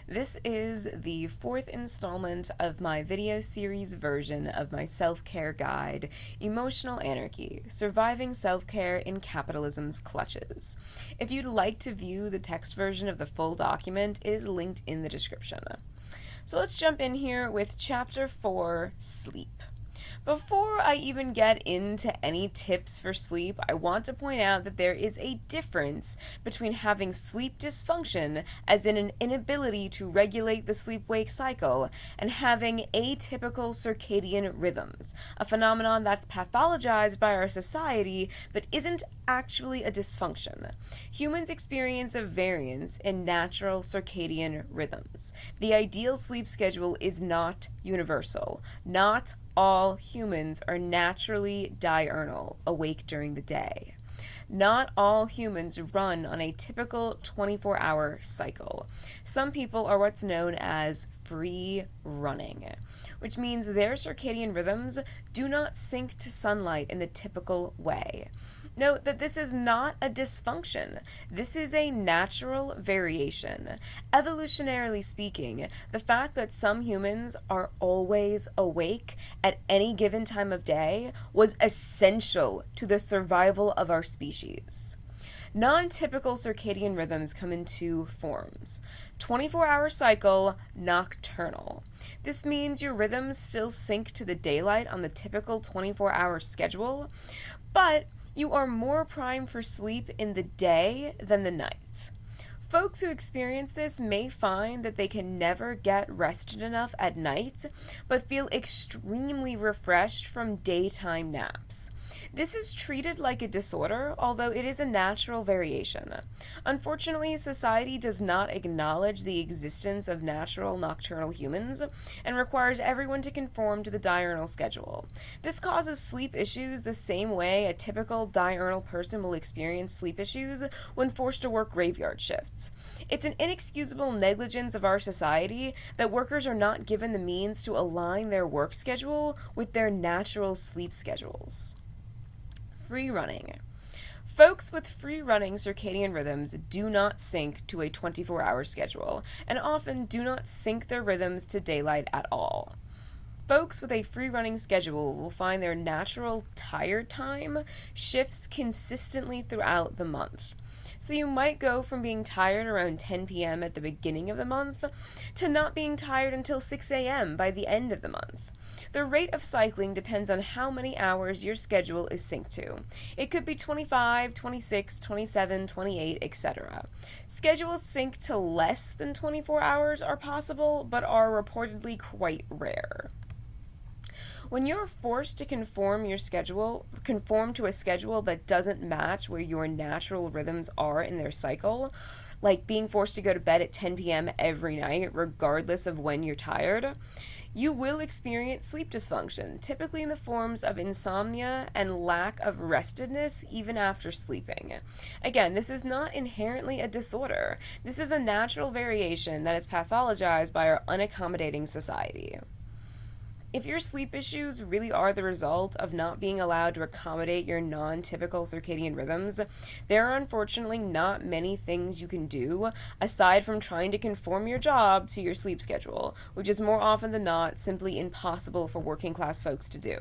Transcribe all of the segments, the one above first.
This is the fourth installment of my video series version of my self-care guide, Emotional Anarchy: Surviving Self-Care in Capitalism's Clutches. If you'd like to view the text version of the full document, it is linked in the description. So let's jump in here with Chapter 4, Sleep. Before I even get into any tips for sleep, I want to point out that there is a difference between having sleep dysfunction, as in an inability to regulate the sleep-wake cycle, and having atypical circadian rhythms, a phenomenon that's pathologized by our society but isn't actually a dysfunction. Humans experience a variance in natural circadian rhythms. The ideal sleep schedule is not universal. Not all humans are naturally diurnal, awake during the day. Not all humans run on a typical 24-hour cycle. Some people are what's known as free running, which means their circadian rhythms do not sync to sunlight in the typical way. Note that this is not a dysfunction. This is a natural variation. Evolutionarily speaking, the fact that some humans are always awake at any given time of day was essential to the survival of our species. Non-typical circadian rhythms come in two forms. 24-hour cycle, nocturnal. This means your rhythms still sync to the daylight on the typical 24-hour schedule, but you are more primed for sleep in the day than the night. Folks who experience this may find that they can never get rested enough at night, but feel extremely refreshed from daytime naps. This is treated like a disorder, although it is a natural variation. Unfortunately, society does not acknowledge the existence of natural nocturnal humans and requires everyone to conform to the diurnal schedule. This causes sleep issues the same way a typical diurnal person will experience sleep issues when forced to work graveyard shifts. It's an inexcusable negligence of our society that workers are not given the means to align their work schedule with their natural sleep schedules. Free running. Folks with free running circadian rhythms do not sync to a 24-hour schedule, and often do not sync their rhythms to daylight at all. Folks with a free running schedule will find their natural tired time shifts consistently throughout the month. So you might go from being tired around 10 p.m. at the beginning of the month to not being tired until 6 a.m. by the end of the month. The rate of cycling depends on how many hours your schedule is synced to. It could be 25, 26, 27, 28, etc. Schedules sync to less than 24 hours are possible, but are reportedly quite rare. When you're forced to conform to a schedule that doesn't match where your natural rhythms are in their cycle, like being forced to go to bed at 10 p.m. every night, regardless of when you're tired, you will experience sleep dysfunction, typically in the forms of insomnia and lack of restedness even after sleeping. Again, this is not inherently a disorder. This is a natural variation that is pathologized by our unaccommodating society. If your sleep issues really are the result of not being allowed to accommodate your non-typical circadian rhythms, there are unfortunately not many things you can do aside from trying to conform your job to your sleep schedule, which is more often than not simply impossible for working class folks to do.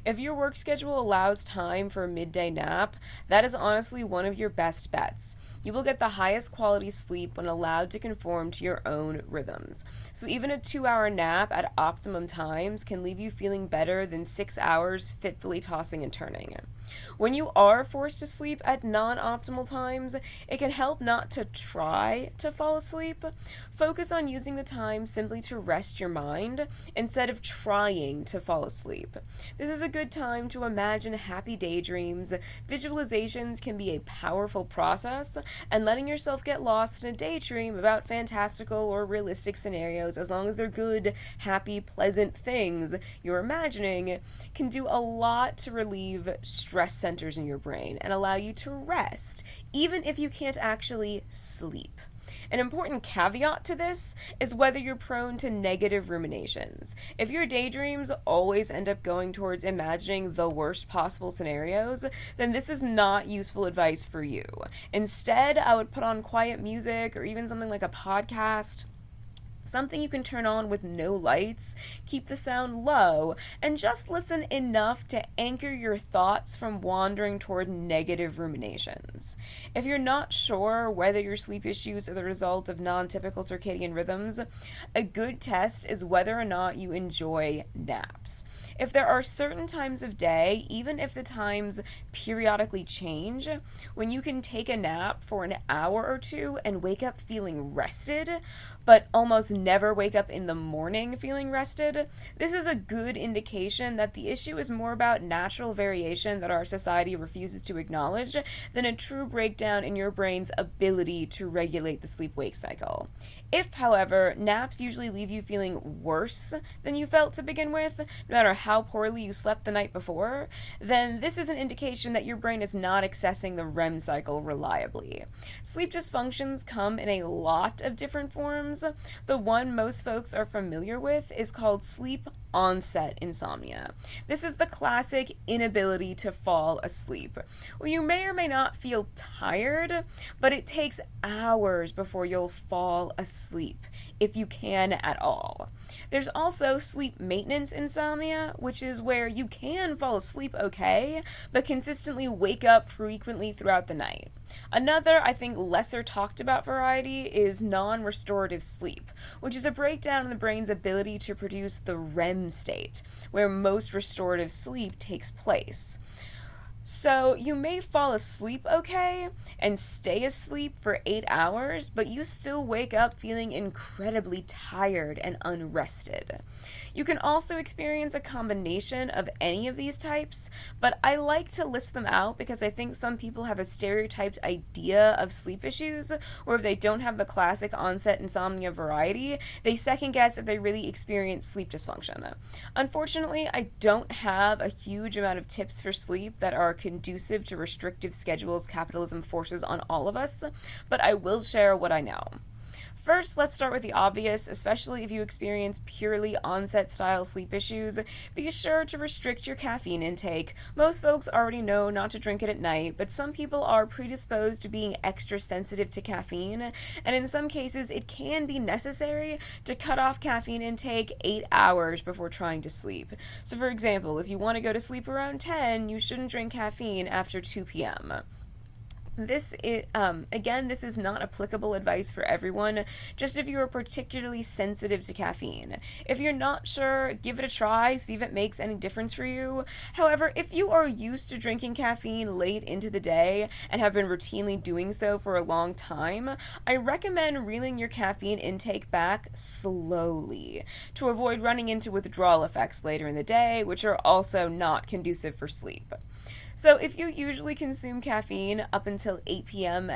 If your work schedule allows time for a midday nap, that is honestly one of your best bets. You will get the highest quality sleep when allowed to conform to your own rhythms. So even a 2-hour nap at optimum times can leave you feeling better than 6 hours fitfully tossing and turning. When you are forced to sleep at non-optimal times, it can help not to try to fall asleep. Focus on using the time simply to rest your mind instead of trying to fall asleep. This is a good time to imagine happy daydreams. Visualizations can be a powerful process, and letting yourself get lost in a daydream about fantastical or realistic scenarios, as long as they're good, happy, pleasant things you're imagining, can do a lot to relieve stress centers in your brain and allow you to rest, even if you can't actually sleep. An important caveat to this is whether you're prone to negative ruminations. If your daydreams always end up going towards imagining the worst possible scenarios, then this is not useful advice for you. Instead, I would put on quiet music or even something like a podcast Something you can turn on with no lights, keep the sound low, and just listen enough to anchor your thoughts from wandering toward negative ruminations. If you're not sure whether your sleep issues are the result of non-typical circadian rhythms, a good test is whether or not you enjoy naps. If there are certain times of day, even if the times periodically change, when you can take a nap for an hour or two and wake up feeling rested, but almost never wake up in the morning feeling rested, this is a good indication that the issue is more about natural variation that our society refuses to acknowledge than a true breakdown in your brain's ability to regulate the sleep-wake cycle. If, however, naps usually leave you feeling worse than you felt to begin with, no matter how poorly you slept the night before, then this is an indication that your brain is not accessing the REM cycle reliably. Sleep dysfunctions come in a lot of different forms. The one most folks are familiar with is called sleep onset insomnia. This is the classic inability to fall asleep, where you may or may not feel tired, but it takes hours before you'll fall asleep, if you can at all. There's also sleep maintenance insomnia, which is where you can fall asleep okay, but consistently wake up frequently throughout the night. Another, I think, lesser talked about variety is non-restorative sleep, which is a breakdown in the brain's ability to produce the REM state, where most restorative sleep takes place. So you may fall asleep okay and stay asleep for 8 hours, but you still wake up feeling incredibly tired and unrested. You can also experience a combination of any of these types, but I like to list them out because I think some people have a stereotyped idea of sleep issues, or if they don't have the classic onset insomnia variety, they second guess if they really experience sleep dysfunction. Unfortunately, I don't have a huge amount of tips for sleep that are conducive to restrictive schedules capitalism forces on all of us, but I will share what I know. First, let's start with the obvious, especially if you experience purely onset-style sleep issues. Be sure to restrict your caffeine intake. Most folks already know not to drink it at night, but some people are predisposed to being extra sensitive to caffeine, and in some cases it can be necessary to cut off caffeine intake 8 hours before trying to sleep. So for example, if you want to go to sleep around 10, you shouldn't drink caffeine after 2 p.m. This is not applicable advice for everyone, just if you are particularly sensitive to caffeine. If you're not sure, give it a try, see if it makes any difference for you. However, if you are used to drinking caffeine late into the day and have been routinely doing so for a long time, I recommend reeling your caffeine intake back slowly to avoid running into withdrawal effects later in the day, which are also not conducive for sleep. So if you usually consume caffeine up until 8 p.m.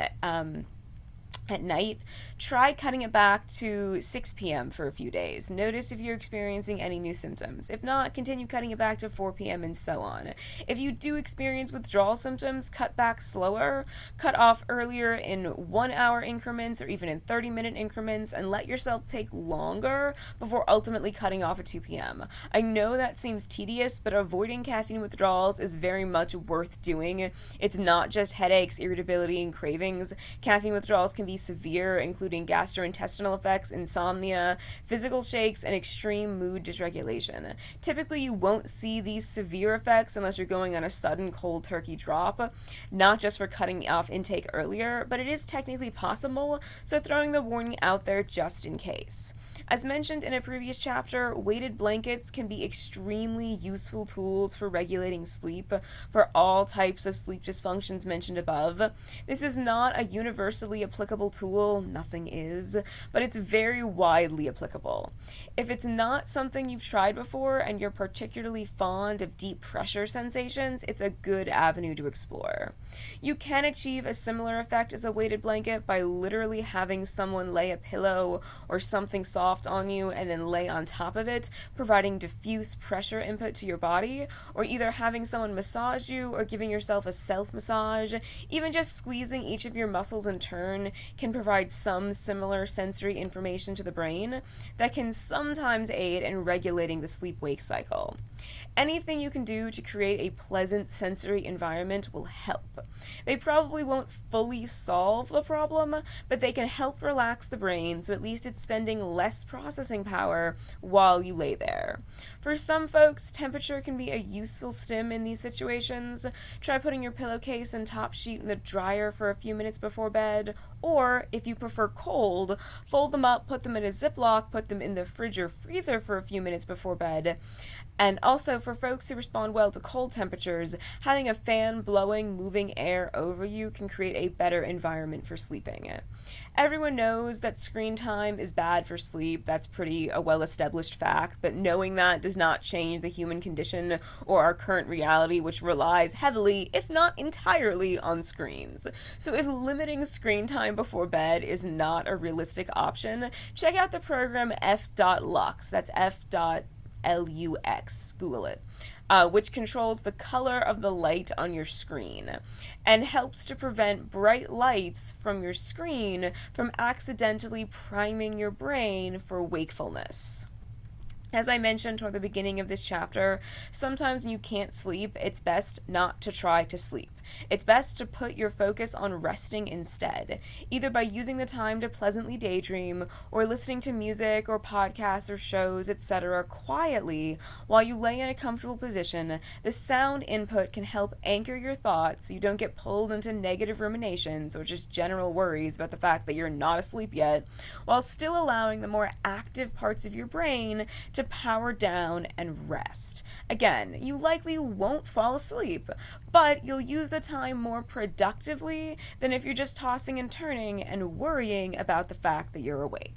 at night, try cutting it back to 6 p.m. for a few days. Notice if you're experiencing any new symptoms. If not, continue cutting it back to 4 p.m. and so on. If you do experience withdrawal symptoms, cut back slower, cut off earlier in 1-hour increments or even in 30-minute increments, and let yourself take longer before ultimately cutting off at 2 p.m. I know that seems tedious, but avoiding caffeine withdrawals is very much worth doing. It's not just headaches, irritability, and cravings. Caffeine withdrawals can be severe, including gastrointestinal effects, insomnia, physical shakes, and extreme mood dysregulation. Typically, you won't see these severe effects unless you're going on a sudden cold turkey drop, not just for cutting off intake earlier, but it is technically possible, so throwing the warning out there just in case. As mentioned in a previous chapter, weighted blankets can be extremely useful tools for regulating sleep for all types of sleep dysfunctions mentioned above. This is not a universally applicable tool, nothing is, but it's very widely applicable. If it's not something you've tried before and you're particularly fond of deep pressure sensations, it's a good avenue to explore. You can achieve a similar effect as a weighted blanket by literally having someone lay a pillow or something soft on you and then lay on top of it, providing diffuse pressure input to your body, or either having someone massage you or giving yourself a self-massage. Even just squeezing each of your muscles in turn can provide some similar sensory information to the brain that can sometimes aid in regulating the sleep-wake cycle. Anything you can do to create a pleasant sensory environment will help. They probably won't fully solve the problem, but they can help relax the brain so at least it's spending less processing power while you lay there. For some folks, temperature can be a useful stim in these situations. Try putting your pillowcase and top sheet in the dryer for a few minutes before bed, or if you prefer cold, fold them up, put them in a Ziploc, put them in the fridge or freezer for a few minutes before bed. And also, for folks who respond well to cold temperatures, having a fan blowing, moving air over you can create a better environment for sleeping. Everyone knows that screen time is bad for sleep. That's a well-established fact, but knowing that does not change the human condition or our current reality, which relies heavily, if not entirely, on screens. So if limiting screen time before bed is not a realistic option, check out the program f.lux. That's f.lux. Google it. Which controls the color of the light on your screen and helps to prevent bright lights from your screen from accidentally priming your brain for wakefulness. As I mentioned toward the beginning of this chapter, sometimes when you can't sleep, it's best not to try to sleep. It's best to put your focus on resting instead, either by using the time to pleasantly daydream or listening to music or podcasts or shows, etc. quietly while you lay in a comfortable position. The sound input can help anchor your thoughts so you don't get pulled into negative ruminations or just general worries about the fact that you're not asleep yet, while still allowing the more active parts of your brain to power down and rest. Again, you likely won't fall asleep, but you'll use the time more productively than if you're just tossing and turning and worrying about the fact that you're awake.